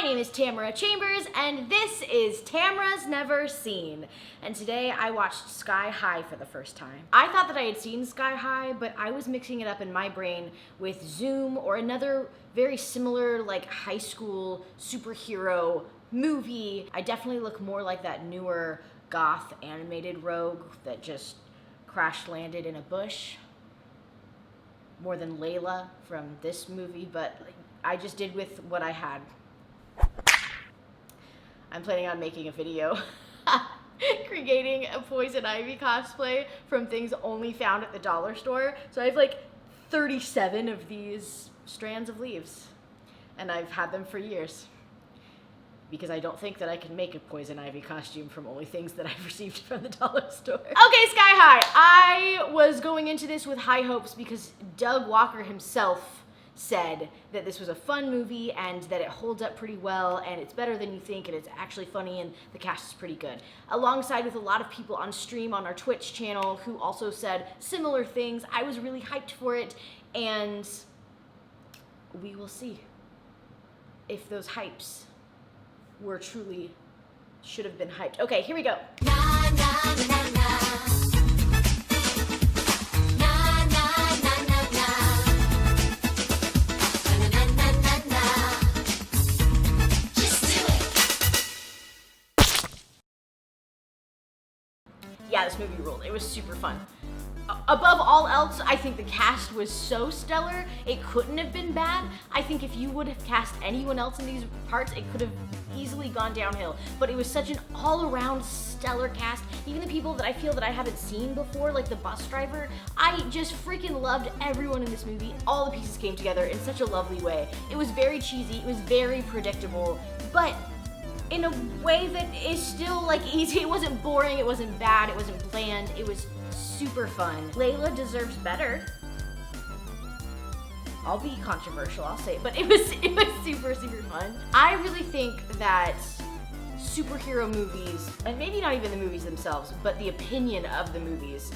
My name is Tamara Chambers, and this is Tamara's Never Seen. And today I watched Sky High for the first time. I thought that I had seen Sky High, but I was mixing it up in my brain with Zoom or another very similar like high school superhero movie. I definitely look more like that newer goth animated rogue that just crash landed in a bush. More than Layla from this movie, but I just did with what I had. I'm planning on making a video creating a Poison Ivy cosplay from things only found at the dollar store. So I have like 37 of these strands of leaves, and I've had them for years because I don't think that I can make a Poison Ivy costume from only things that I've received from the dollar store. Okay, Sky High. I was going into this with high hopes because Doug Walker himself said that this was a fun movie and that it holds up pretty well and it's better than you think and it's actually funny and the cast is pretty good. Alongside with a lot of people on stream on our Twitch channel who also said similar things. I was really hyped for it, and we will see if those hypes were truly should have been hyped. Okay, here we go. Yeah, this movie ruled. It was super fun. Above all else, I think the cast was so stellar, it couldn't have been bad. I think if you would have cast anyone else in these parts, it could have easily gone downhill. But it was such an all-around stellar cast. Even the people that I feel that I haven't seen before, like the bus driver, I just freaking loved everyone in this movie. All the pieces came together in such a lovely way. It was very cheesy, it was very predictable, but in a way that is still like easy. It wasn't boring, it wasn't bad, it wasn't bland, it was super fun. Layla deserves better. I'll be controversial, I'll say it, but it was super, super fun. I really think that superhero movies, and maybe not even the movies themselves, but the opinion of the movies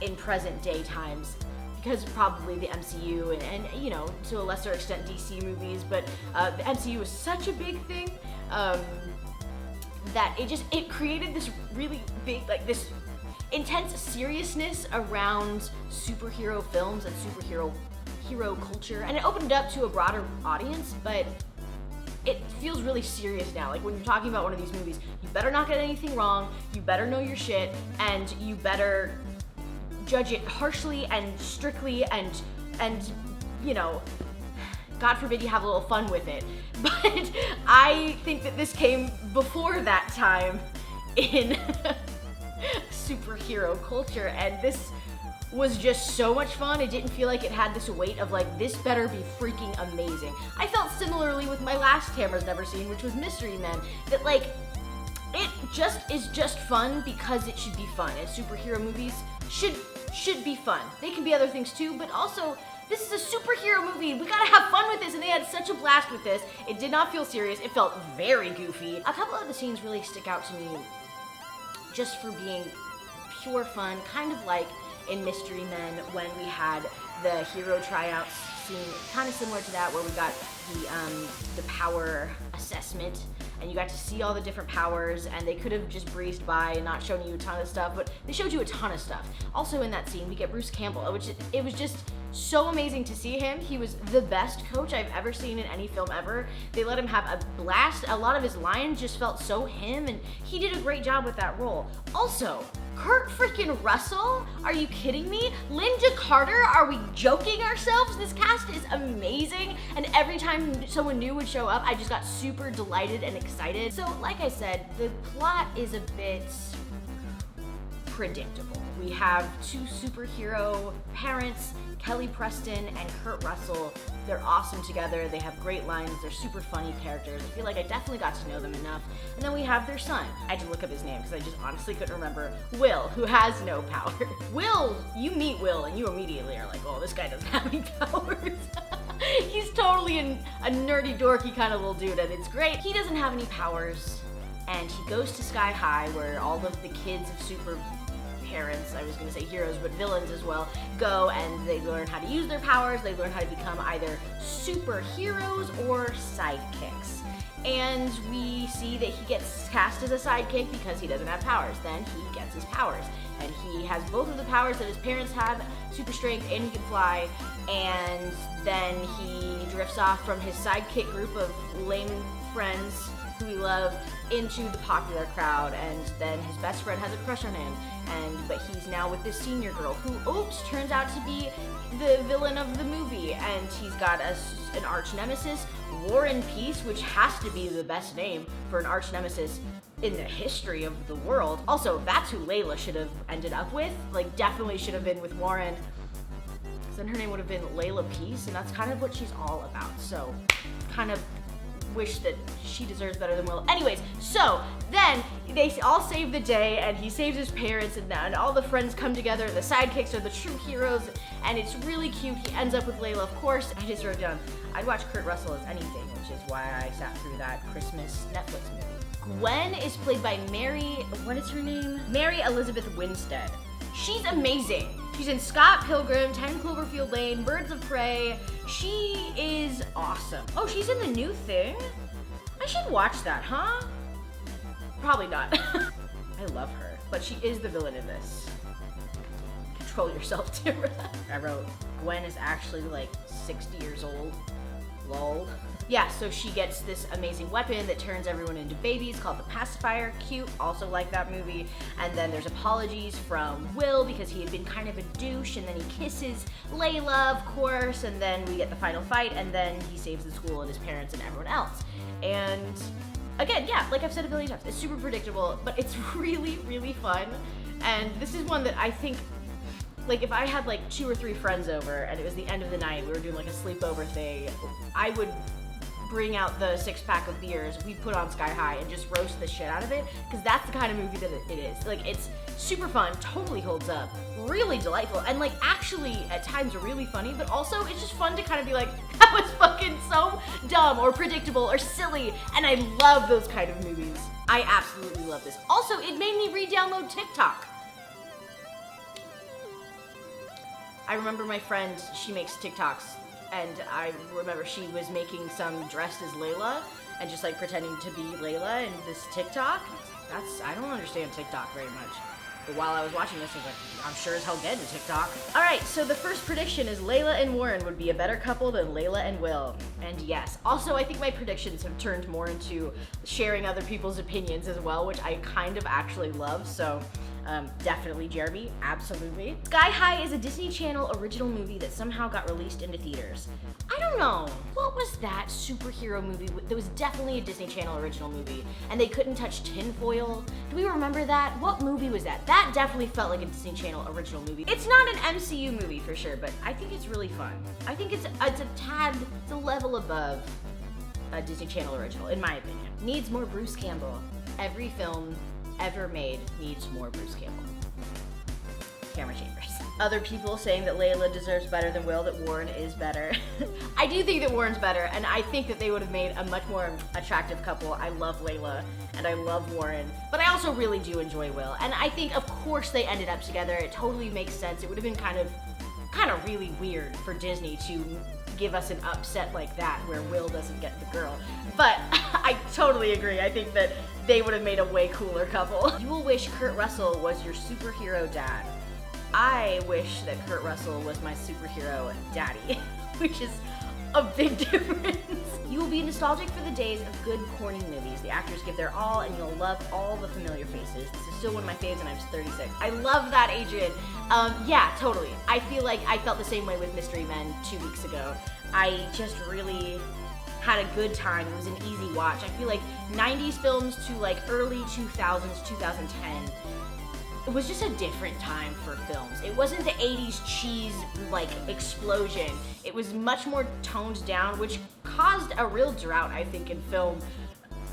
in present day times, because probably the MCU and you know, to a lesser extent DC movies, but the MCU was such a big thing that it created this really big, like this intense seriousness around superhero films and hero culture, and it opened it up to a broader audience, but it feels really serious now. Like when you're talking about one of these movies, you better not get anything wrong, you better know your shit, and you better judge it harshly and strictly and you know, God forbid you have a little fun with it. But I think that this came before that time in superhero culture, and this was just so much fun. It didn't feel like it had this weight of like, this better be freaking amazing. I felt similarly with my last Tamara's Never Seen, which was Mystery Men, that like, it just is just fun because it should be fun, and superhero movies should be fun. They can be other things too, but also, this is a superhero movie. We gotta have fun with this, and they had such a blast with this. It did not feel serious. It felt very goofy. A couple of the scenes really stick out to me just for being pure fun, kind of like in Mystery Men when we had the hero tryouts scene, kind of similar to that, where we got the power assessment, and you got to see all the different powers, and they could have just breezed by and not shown you a ton of stuff, but they showed you a ton of stuff. Also in that scene, we get Bruce Campbell, which it was just so amazing to see him. He was the best coach I've ever seen in any film ever. They let him have a blast. A lot of his lines just felt so him, and he did a great job with that role. Also, Kurt freaking Russell? Are you kidding me? Linda Carter? Are we joking ourselves? This cast is amazing, and every time someone new would show up, I just got super delighted and excited. So, like I said, the plot is a bit predictable. We have two superhero parents, Kelly Preston and Kurt Russell. They're awesome together. They have great lines. They're super funny characters. I feel like I definitely got to know them enough. And then we have their son. I had to look up his name because I just honestly couldn't remember. Will, who has no power. Will, you meet Will and you immediately are like, oh, this guy doesn't have any powers. He's totally a nerdy, dorky kind of little dude, and it's great. He doesn't have any powers, and he goes to Sky High where all of the kids of parents, I was gonna say heroes, but villains as well, go and they learn how to use their powers, they learn how to become either superheroes or sidekicks. And we see that he gets cast as a sidekick because he doesn't have powers. Then he gets his powers. And he has both of the powers that his parents have, super strength, and he can fly. And then he drifts off from his sidekick group of lame friends who he loved into the popular crowd, and then his best friend has a crush on him, but he's now with this senior girl who, oops, turns out to be the villain of the movie, and he's got an arch nemesis, Warren Peace, which has to be the best name for an arch nemesis in the history of the world. Also, that's who Layla should have ended up with, like definitely should have been with Warren. Then her name would have been Layla Peace, and that's kind of what she's all about, so kind of wish that she deserves better than Will. Anyways, so then they all save the day, and he saves his parents, and all the friends come together. The sidekicks are the true heroes, and it's really cute. He ends up with Layla, of course. I just wrote down, I'd watch Kurt Russell as anything, which is why I sat through that Christmas Netflix movie. Gwen is played by Mary Elizabeth Winstead. She's amazing. She's in Scott Pilgrim, 10 Cloverfield Lane, Birds of Prey. She is awesome. Oh, she's in the new thing? I should watch that, huh? Probably not. I love her, but she is the villain in this. Control yourself, Tamara. I wrote, Gwen is actually like 60 years old. Lol. Yeah, so she gets this amazing weapon that turns everyone into babies called the pacifier. Cute, also like that movie. And then there's apologies from Will because he had been kind of a douche, and then he kisses Layla, of course, and then we get the final fight, and then he saves the school and his parents and everyone else. And again, yeah, like I've said a billion times, it's super predictable, but it's really, really fun. And this is one that I think, like, if I had like 2 or 3 friends over and it was the end of the night, we were doing like a sleepover thing, I would bring out the 6-pack of beers, we put on Sky High and just roast the shit out of it, because that's the kind of movie that it is. Like, it's super fun, totally holds up, really delightful, and like actually at times really funny, but also it's just fun to kind of be like, that was fucking so dumb or predictable or silly, and I love those kind of movies. I absolutely love this. Also, it made me re-download TikTok. I remember my friend, she makes TikToks, and I remember she was making some dressed as Layla and just like pretending to be Layla in this TikTok. I don't understand TikTok very much. But while I was watching this, I was like, I'm sure as hell getting to TikTok. All right, so the first prediction is Layla and Warren would be a better couple than Layla and Will. And yes, also I think my predictions have turned more into sharing other people's opinions as well, which I kind of actually love, so definitely Jeremy, absolutely. Sky High is a Disney Channel original movie that somehow got released into theaters. I don't know, what was that superhero movie? There was definitely a Disney Channel original movie, and they couldn't touch tinfoil. Do we remember that? What movie was that? That definitely felt like a Disney Channel original movie. It's not an MCU movie for sure, but I think it's really fun. I think it's a level above a Disney Channel original, in my opinion. Needs more Bruce Campbell. Every film ever made needs more Bruce Campbell. Camera chambers. Other people saying that Layla deserves better than Will, that Warren is better. I do think that Warren's better, and I think that they would have made a much more attractive couple. I love Layla, and I love Warren, but I also really do enjoy Will. And I think, of course, they ended up together. It totally makes sense. It would have been kind of really weird for Disney to give us an upset like that where Will doesn't get the girl. But I totally agree. I think that they would have made a way cooler couple. You will wish Kurt Russell was your superhero dad. I wish that Kurt Russell was my superhero daddy, which is a big difference. You will be nostalgic for the days of good, corny movies. The actors give their all, and you'll love all the familiar faces. This is still one of my faves, and I'm 36. I love that, Adrian. Yeah, totally. I feel like I felt the same way with Mystery Men 2 weeks ago. I just really had a good time. It was an easy watch. I feel like 90s films to like early 2000s, 2010, it was just a different time for films. It wasn't the 80s cheese like explosion. It was much more toned down, which caused a real drought, I think, in film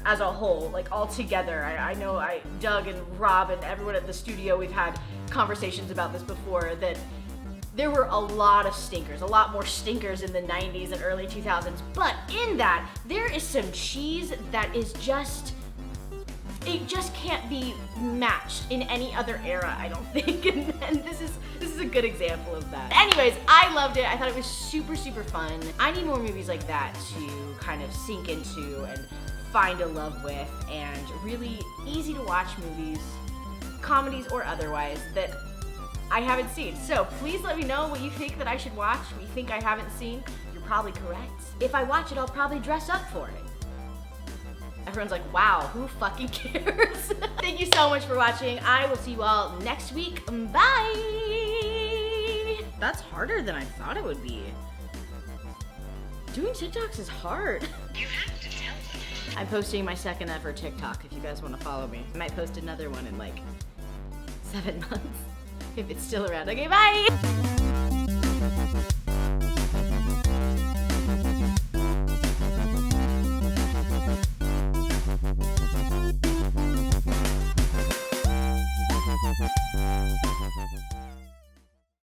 as a whole, like all together. I know Doug and Rob and everyone at the studio, we've had conversations about this before, that there were a lot of stinkers, a lot more stinkers in the 90s and early 2000s, but in that, there is some cheese that is just it just can't be matched in any other era, I don't think. And this is a good example of that. Anyways, I loved it. I thought it was super, super fun. I need more movies like that to kind of sink into and find a love with, and really easy to watch movies, comedies or otherwise, that I haven't seen. So please let me know what you think that I should watch, what you think I haven't seen. You're probably correct. If I watch it, I'll probably dress up for it. Everyone's like, wow, who fucking cares? Thank you so much for watching. I will see you all next week. Bye! That's harder than I thought it would be. Doing TikToks is hard. You have to tell them. I'm posting my second ever TikTok if you guys want to follow me. I might post another one in like 7 months if it's still around. Okay, bye!